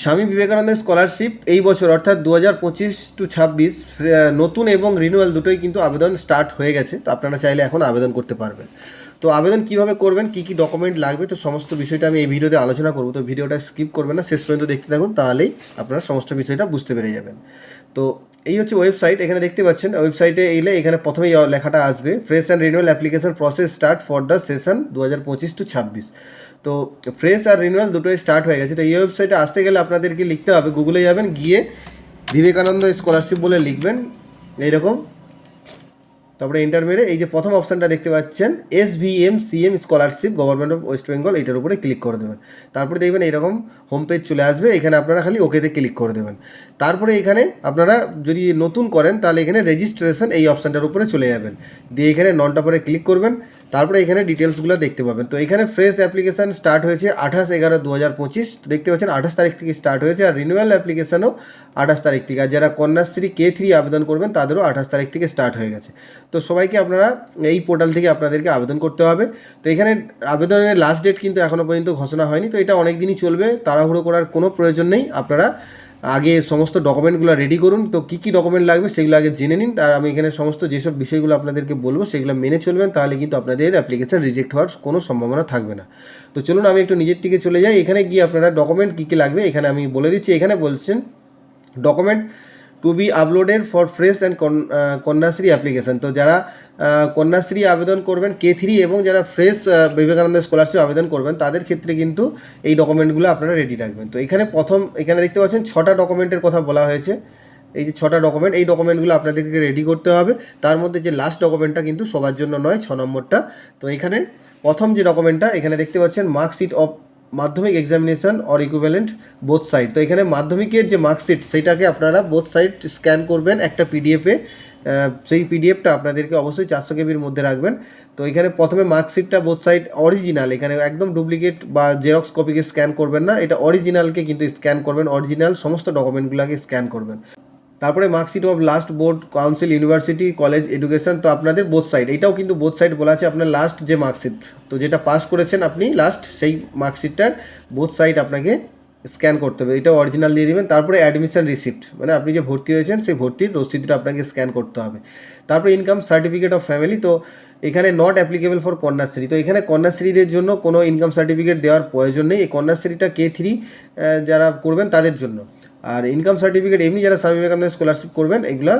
Swami Vivekananda scholarship এই বছর অর্থাৎ 2025-26 নতুন এবং রিনিউয়াল দুটোই কিন্তু আবেদন স্টার্ট হয়ে গেছে। তো আপনারা চাইলে এখন আবেদন করতে পারবেন। তো আবেদন কিভাবে করবেন, কী কী ডকুমেন্ট লাগবে, তো সমস্ত বিষয়টা আমি এই ভিডিওতে আলোচনা করব। তো ভিডিওটা স্কিপ করবেন না, শেষ পর্যন্ত দেখতে থাকুন, তাহলেই আপনারা সমস্ত বিষয়টা বুঝতে পেরে যাবেন। তো এই হচ্ছে ওয়েবসাইট, এখানে দেখতে পাচ্ছেন। ওয়েবসাইটে এলে এখানে প্রথমেই লেখাটা আসবে, fresh and renewal application process start for the session 2025-26। তো ফ্রেশ আর রিনিউয়াল দুটোই স্টার্ট হয়ে গেছে। তো এই ওয়েবসাইটে আসতে গেলে আপনাদেরকে লিখতে হবে, গুগলে যাবেন, গিয়ে বিবেকানন্দ স্কলারশিপ বলে লিখবেন এইরকম, তারপরে এন্টার মেরে এই যে প্রথম অপশানটা দেখতে পাচ্ছেন SVMCM scholarship government of West Bengal, এইটার উপরে ক্লিক করে দেবেন। তারপরে দেখবেন এইরকম হোম পেজ চলে আসবে, এখানে আপনারা খালি ওকেতে ক্লিক করে দেবেন। তারপরে এখানে আপনারা যদি নতুন করেন তাহলে এখানে রেজিস্ট্রেশন এই অপশানটার উপরে চলে যাবেন, দিয়ে এখানে ননটা পরে ক্লিক করবেন। তারপরে এখানে ডিটেলসগুলো দেখতে পাবেন। তো এখানে ফ্রেশ অ্যাপ্লিকেশান স্টার্ট হয়েছে 28/11/2025, দেখতে পাচ্ছেন 28 তারিখ থেকে স্টার্ট হয়েছে। আর রিনিউয়াল অ্যাপ্লিকেশানও 28 তারিখ থেকে। আর যারা কন্যাশ্রী K3 আবেদন করবেন তাদেরও 28 তারিখ থেকে স্টার্ট হয়ে গেছে। তো সবাইকে আপনারা এই পোর্টাল থেকে আপনাদেরকে আবেদন করতে হবে। তো এখানে আবেদনের লাস্ট ডেট কিন্তু এখনও পর্যন্ত ঘোষণা হয়নি, তো এটা অনেক দিনই চলবে, তাড়াহুড়ো করার কোনো প্রয়োজন নেই। আপনারা আগে সমস্ত ডকুমেন্টগুলো রেডি করুন। তো কী কী ডকুমেন্ট লাগবে সেগুলো আগে জেনে নিন, আর আমি এখানে সমস্ত যেসব বিষয়গুলো আপনাদেরকে বলবো সেগুলো মেনে চলবেন, তাহলে কিন্তু আপনাদের অ্যাপ্লিকেশান রিজেক্ট হওয়ার কোনো সম্ভাবনা থাকবে না। তো চলুন আমি একটু নিজের থেকে চলে যাই। এখানে গিয়ে আপনারা ডকুমেন্ট কী কী লাগবে এখানে আমি বলে দিচ্ছি। এখানে বলছেন document to be uploaded for fresh and Kanyashree application. তো যারা কন্যাশ্রী আবেদন করবেন K3 এবং যারা ফ্রেশ বিবেকানন্দ স্কলারশিপ আবেদন করবেন তাদের ক্ষেত্রে কিন্তু এই ডকুমেন্টগুলো আপনারা রেডি রাখবেন। তো এখানে এখানে দেখতে পাচ্ছেন 6টা ডকুমেন্টের কথা বলা হয়েছে। এই যে 6টা ডকুমেন্ট, এই ডকুমেন্টগুলো আপনাদেরকে রেডি করতে হবে। তার মধ্যে যে লাস্ট ডকুমেন্টটা কিন্তু সবার জন্য নয়, 6 নম্বরটা। তো এখানে প্রথম যে ডকুমেন্টটা এখানে দেখতে পাচ্ছেন মার্কশিট অফ মাধ্যমিক examination or equivalent both side. তো এখানে মাধ্যমিকের যে মার্কশিট সেইটাকে আপনারা বোথ সাইড স্ক্যান করবেন একটা পিডিএফে। সেই পিডিএফটা আপনাদেরকে অবশ্যই 400 কেবির মধ্যে রাখবেন। তো এখানে প্রথমে মার্কশিটটা বোথ সাইড অরিজিনাল, এখানে একদম ডুপ্লিকেট বা জেরক্স কপিকে স্ক্যান করবেন না, এটা অরিজিনালকে কিন্তু স্ক্যান করবেন, অরিজিনাল সমস্ত ডকুমেন্টগুলোকে স্ক্যান করবেন। তারপরে marksheet of last board council university college education, তো আপনাদের বোথ সাইড, এটাও কিন্তু বোথ সাইড বলা আছে। আপনার লাস্ট যে মার্কশিট, তো যেটা পাস করেছেন আপনি লাস্ট, সেই মার্কশিটটার বোথ সাইড আপনাকে স্ক্যান করতে হবে, এটা অরিজিনাল দিয়ে দেবেন। তারপরে অ্যাডমিশন রিসিপ্ট, মানে আপনি যে ভর্তি হয়েছেন সেই ভর্তির রসিদটা আপনাকে স্ক্যান করতে হবে। তারপরে ইনকাম সার্টিফিকেট অফ ফ্যামিলি, তো এখানে নট অ্যাপ্লিকেবল ফর কন্যাশ্রী। তো এখানে কন্যাশ্রীদের জন্য কোনো ইনকাম সার্টিফিকেট দেওয়ার প্রয়োজন নেই, এই কন্যাশ্রীটা K3 যারা করবেন তাদের জন্য। আর ইনকাম সার্টিফিকেট এমনি যারা স্বামী বিবেকানন্দ স্কলারশিপ করবেন এগুলা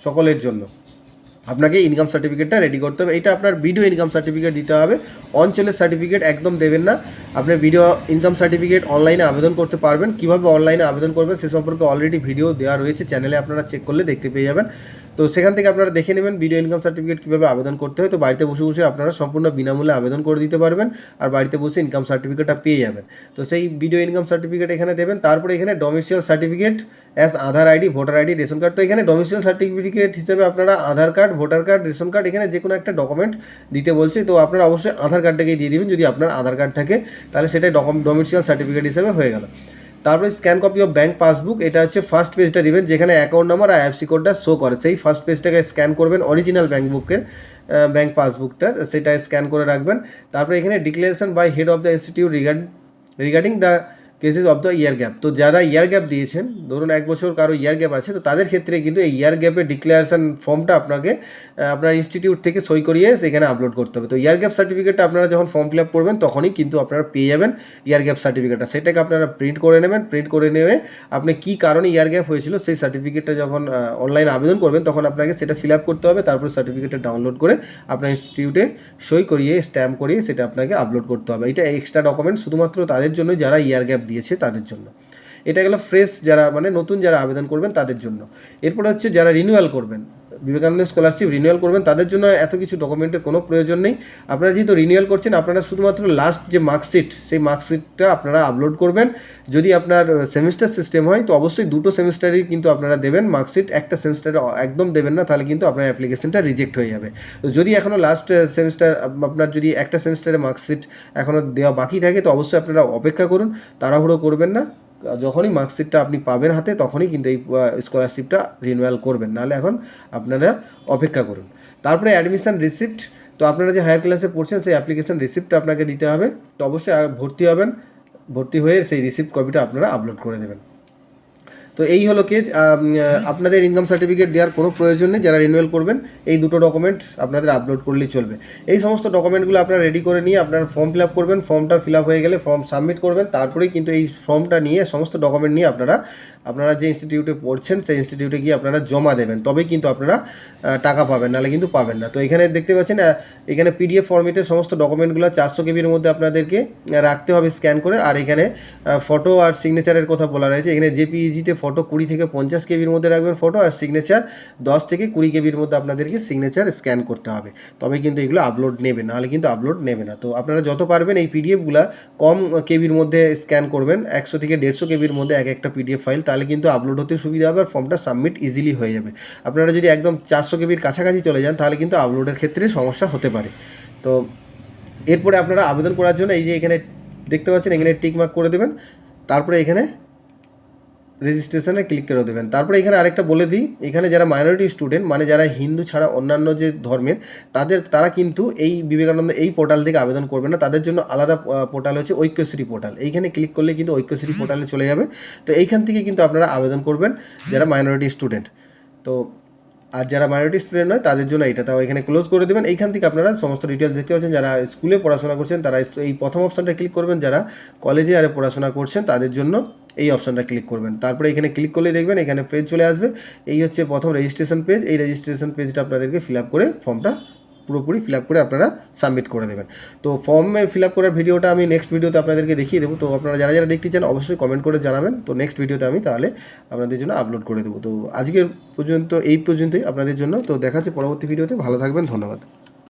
সকলের জন্য। আপনাকে ইনকাম সার্টিফিকেটটা রেডি করতে হবে, এটা আপনার ভিডিও ইনকাম সার্টিফিকেট দিতে হবে, অঞ্চলের সার্টিফিকেট একদম দেবেন না। আপনার ভিডিও ইনকাম সার্টিফিকেট অনলাইনে আবেদন করতে পারবেন। কীভাবে অনলাইনে আবেদন করবেন সে সম্পর্কে অলরেডি ভিডিও দেওয়া রয়েছে চ্যানেলে, আপনারা চেক করলে দেখতে পেয়ে যাবেন। তো সেখান থেকে আপনারা দেখে নেবেন ভিডিও ইনকাম সার্টিফিকেট কীভাবে আবেদন করতে হয়। তো বাড়িতে বসে বসে আপনারা সম্পূর্ণ বিনামূল্যে আবেদন করে দিতে পারবেন, আর বাড়িতে বসে ইনকাম সার্টিফিকেটটা পেয়ে যাবেন। তো সেই ভিডিও ইনকাম সার্টিফিকেট এখানে দেবেন। তারপরে এখানে domicile certificate as Aadhaar ID, voter ID, ration card. তো এখানে ডোমিসাইল সার্টিফিকেট হিসেবে আপনারা Aadhaar card, voter card, ration card, এখানে যে কোনো একটা ডকুমেন্ট দিতে বলছে। তো আপনারা অবশ্যই আধার কার্ডটাকেই দিয়ে দেবেন, যদি আপনার আধার কার্ড থাকে তাহলে সেটাই ডোমিসাইল সার্টিফিকেট হিসেবে হয়ে গেল। তারপরে scan copy of bank passbook, এটা হচ্ছে ফার্স্ট পেজটা দিবেন যেখানে অ্যাকাউন্ট নাম্বার আর আইএফসি কোডটা শো করে, সেই ফার্স্ট পেজটাকে স্ক্যান করবেন, অরিজিনাল ব্যাঙ্ক পাসবুকটা সেটা স্ক্যান করে রাখবেন। তারপরে এখানে declaration by head of the institute regarding the cases of the year gap. তো যারা ইয়ার গ্যাপ দিয়েছেন, ধরুন 1 বছর কারো ইয়ার গ্যাপ আছে, তো তাদের ক্ষেত্রে কিন্তু এই ইয়ার গ্যাপের ডিক্লারেশন ফর্মটা আপনাকে আপনার ইনস্টিটিউট থেকে সই করিয়ে সেখানে আপলোড করতে হবে। তো ইয়ার গ্যাপ সার্টিফিকেটটা আপনারা যখন ফর্ম ফিল আপ করবেন তখনই কিন্তু আপনারা পেয়ে যাবেন ইয়ার গ্যাপ সার্টিফিকেটটা, সেটাকে আপনারা প্রিন্ট করে নেবেন। প্রিন্ট করে নেবে আপনি কী কারণে ইয়ার গ্যাপ হয়েছিল সেই সার্টিফিকেটটা যখন অনলাইনে আবেদন করবেন তখন আপনাকে সেটা ফিল আপ করতে হবে। তারপর সার্টিফিকেটটা ডাউনলোড করে আপনার ইনস্টিটিউটে সই করিয়ে স্ট্যাম্প করিয়ে সেটা আপনাকে আপলোড করতে হবে। এটা এক্সট্রা ডকুমেন্ট শুধুমাত্র তাদের জন্য যারা ইয়ার গ্যাপ দিয়েছে তাদের জন্য। এটা গেল ফ্রেশ যারা, মানে নতুন যারা আবেদন করবেন তাদের জন্য। এরপরে হচ্ছে যারা রিনিউয়াল করবেন, বিবেকানন্দ স্কলারশিপ রিনিউয়াল করবেন, তাদের জন্য এত কিছু ডকুমেন্টের কোনো প্রয়োজন নেই। আপনারা যেহেতু রিনিউয়াল করছেন আপনারা শুধুমাত্র লাস্ট যে মার্কশিট সেই মার্কশিটটা আপনারা আপলোড করবেন। যদি আপনার সেমিস্টার সিস্টেম হয় তো অবশ্যই 2টো সেমিস্টারই কিন্তু আপনারা দেবেন মার্কশিট, একটা সেমিস্টারে একদম দেবেন না, তাহলে কিন্তু আপনার অ্যাপ্লিকেশনটা রিজেক্ট হয়ে যাবে। তো যদি এখনও লাস্ট সেমিস্টার আপনার যদি একটা সেমিস্টারে মার্কশিট এখনও দেওয়া বাকি থাকে তো অবশ্যই আপনারা অপেক্ষা করুন, তাড়াহুড়ো করবেন না। যখনই মার্কশিটটা আপনি পাবেন হাতে তখনই কিন্তু এই স্কলারশিপটা রিনিউয়াল করবেন, নাহলে এখন আপনারা অপেক্ষা করুন। তারপরে অ্যাডমিশন রিসিপ্ট, তো আপনারা যে হায়ার ক্লাসে পড়ছেন সেই অ্যাপ্লিকেশন রিসিপ্টটা আপনাকে দিতে হবে। তো অবশ্যই ভর্তি হবেন ভর্তি হয়ে সেই রিসিপ্ট কপিটা আপনারা আপলোড করে দেবেন। তো এই হলো কেস। আপনাদের ইনকাম সার্টিফিকেট দেওয়ার কোনো প্রয়োজন নেই। যারা রিনিউয়াল করবেন এই দুটো ডকুমেন্ট আপনাদের আপলোড করলেই চলবে। এই সমস্ত ডকুমেন্টগুলো আপনারা রেডি করে নিয়ে আপনারা ফর্ম ফিল আপ করবেন। ফর্মটা ফিল আপ হয়ে গেলে ফর্ম সাবমিট করবেন। তারপরেই কিন্তু এই ফর্মটা নিয়ে সমস্ত ডকুমেন্ট নিয়ে আপনারা যে ইনস্টিটিউটে পড়ছেন সেই ইনস্টিটিউটে গিয়ে আপনারা জমা দেবেন, তবেই কিন্তু আপনারা টাকা পাবেন, নাহলে কিন্তু পাবেন না। তো এখানে দেখতে পাচ্ছেন এখানে পিডিএফ ফর্মেটে সমস্ত ডকুমেন্টগুলো 400 কেবির মধ্যে আপনাদেরকে রাখতে হবে স্ক্যান করে। আর এখানে ফটো আর সিগনেচারের কথা বলা রয়েছে। এখানে জেপিইজিতে ফটো 20 থেকে 50 কেবির মধ্যে রাখবেন ফটো, আর সিগনেচার 10 থেকে 20 কেবির মধ্যে আপনাদেরকে সিগনেচার স্ক্যান করতে হবে, তবে কিন্তু এগুলো আপলোড নেবে, নাহলে কিন্তু আপলোড নেবে না। তো আপনারা যত পারবেন এই পিডিএফগুলো কম কেবির মধ্যে স্ক্যান করবেন, 100 থেকে 150 কেবির মধ্যে এক একটা পিডিএফ ফাইল, তাহলে কিন্তু আপলোড হতে সুবিধা হবে আর ফর্মটা সাবমিট ইজিলি হয়ে যাবে। আপনারা যদি একদম 400 কেবির কাছাকাছি চলে যান তাহলে কিন্তু আপলোডের ক্ষেত্রে সমস্যা হতে পারে। তো এরপরে আপনারা আবেদন করার জন্য এই যে এখানে দেখতে পাচ্ছেন এখানে টিক মার্ক করে দেবেন, তারপরে এখানে রেজিস্ট্রেশনে ক্লিক করে দেবেন। তারপরে এখানে আরেকটা বলে দিই, এখানে যারা মাইনরিটি স্টুডেন্ট মানে যারা হিন্দু ছাড়া অন্যান্য যে ধর্মের তারা কিন্তু এই বিবেকানন্দ এই পোর্টাল থেকে আবেদন করবে না। তাদের জন্য আলাদা পোর্টাল হচ্ছে ঐক্যশ্রী পোর্টাল। এইখানে ক্লিক করলে কিন্তু ঐক্যশ্রী পোর্টালে চলে যাবে। তো এইখান থেকে কিন্তু আপনারা আবেদন করবেন যারা মাইনরিটি স্টুডেন্ট। তো আর যারা মাইনরিটি স্টুডেন্ট নয় তাদের জন্য এটা, তাও এখানে ক্লোজ করে দেবেন। এইখান থেকে আপনারা সমস্ত ডিটেলস দেখতে পাচ্ছেন। যারা স্কুলে পড়াশোনা করছেন তারা এই প্রথম অপশানটা ক্লিক করবেন, যারা কলেজে আরে পড়াশোনা করছেন তাদের জন্য এই অপশানটা ক্লিক করবেন। তারপরে এখানে ক্লিক করলে দেখবেন এখানে পেজ চলে আসবে। এই হচ্ছে প্রথম রেজিস্ট্রেশন পেজ। এই রেজিস্ট্রেশন পেজটা আপনাদেরকে ফিল আপ করে ফর্মটা পুরোপুরি ফিল আপ করে আপনারা সাবমিট করে দেবেন। তো ফর্মে ফিল আপ করার ভিডিওটা আমি নেক্সট ভিডিওতে আপনাদেরকে দেখিয়ে দেবো। তো আপনারা যারা যারা দেখতে চান অবশ্যই কমেন্ট করে জানাবেন। তো নেক্সট ভিডিওতে আমি তাহলে আপনাদের জন্য আপলোড করে দেবো। তো আজকের পর্যন্ত এই পর্যন্তই আপনাদের জন্য। তো দেখা হচ্ছে পরবর্তী ভিডিওতে। ভালো থাকবেন, ধন্যবাদ।